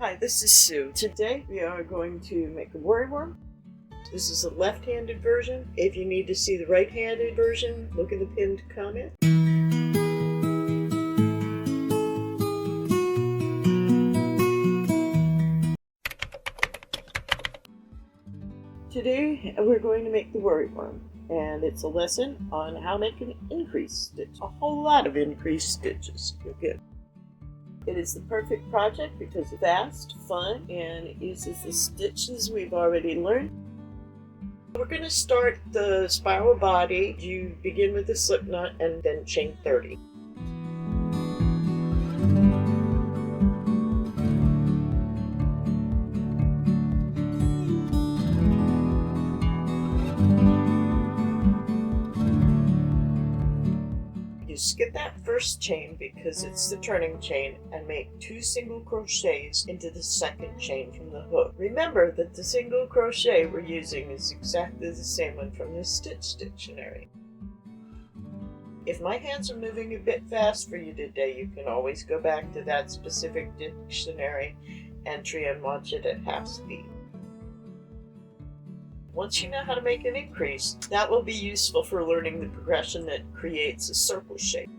Hi, this is Sue. Today we are going to make a worrywurm. This is a left-handed version. If you need to see the right-handed version, look in the pinned comment. Today we're going to make the worrywurm, and it's a lesson on how to make an increased stitch. A whole lot of increased stitches you'll get. It is the perfect project because it's fast, fun, and it uses the stitches we've already learned. We're going to start the spiral body. You begin with the slip knot and then chain 30. You skip that first chain because it's the turning chain and make 2 single crochets into the second chain from the hook. Remember that the single crochet we're using is exactly the same one from the Stitch Dictionary. If my hands are moving a bit fast for you today, you can always go back to that specific dictionary entry and watch it at half speed. Once you know how to make an increase, that will be useful for learning the progression that creates a circle shape.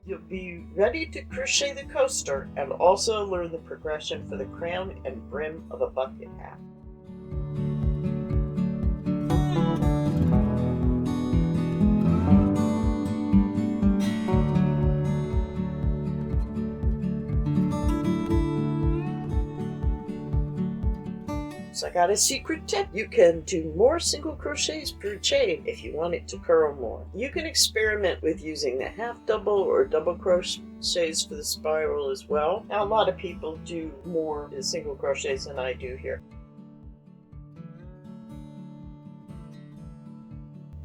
You'll be ready to crochet the coaster and also learn the progression for the crown and brim of a bucket hat. So I got a secret tip. You can do more single crochets per chain if you want it to curl more. You can experiment with using the half double or double crochets for the spiral as well. Now a lot of people do more single crochets than I do here.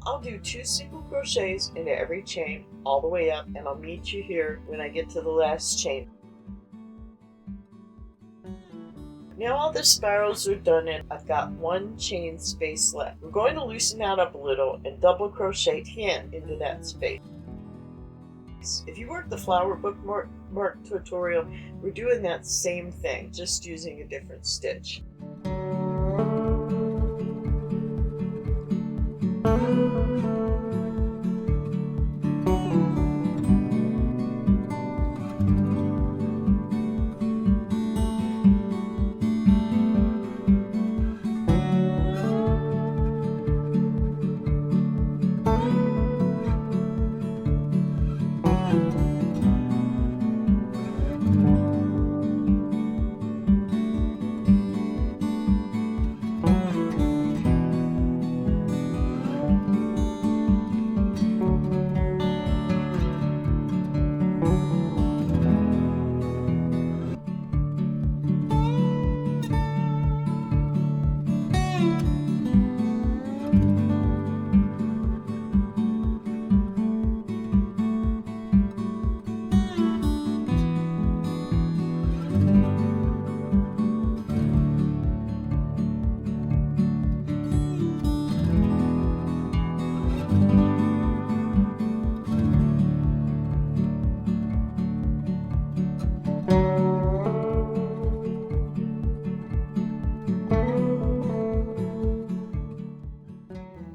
I'll do 2 single crochets into every chain all the way up, and I'll meet you here when I get to the last chain. Now all the spirals are done and I've got 1 chain space left. We're going to loosen that up a little and double crochet 10 into that space. If you work the flower bookmark tutorial, we're doing that same thing, just using a different stitch.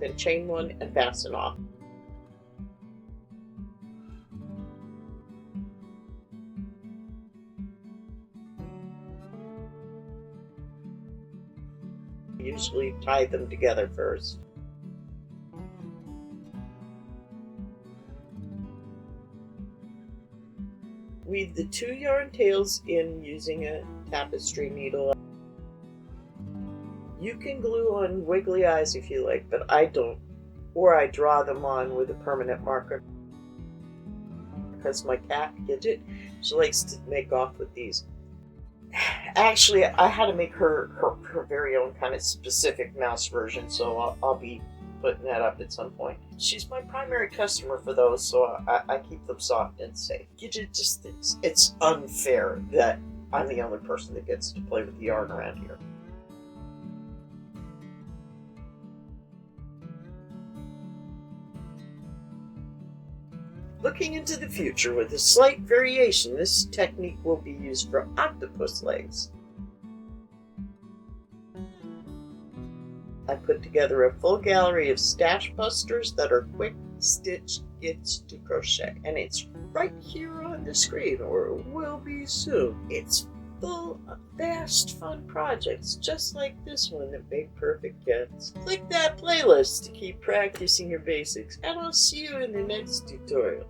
Then chain 1 and fasten off. Usually tie them together first. Weave the 2 yarn tails in using a tapestry needle. You can glue on wiggly eyes if you like, but I don't. Or I draw them on with a permanent marker. Because my cat Gidget, she likes to make off with these. Actually, I had to make her very own kind of specific mouse version, so I'll be putting that up at some point. She's my primary customer for those, so I keep them soft and safe. Gidget just thinks it's unfair that I'm the only person that gets to play with the yarn around here. Looking into the future with a slight variation, this technique will be used for octopus legs. I put together a full gallery of stash busters that are quick stitch gifts to crochet, and it's right here on the screen, or it will be soon. It's full of fast, fun projects just like this one that make perfect gifts. Click that playlist to keep practicing your basics, and I'll see you in the next tutorial.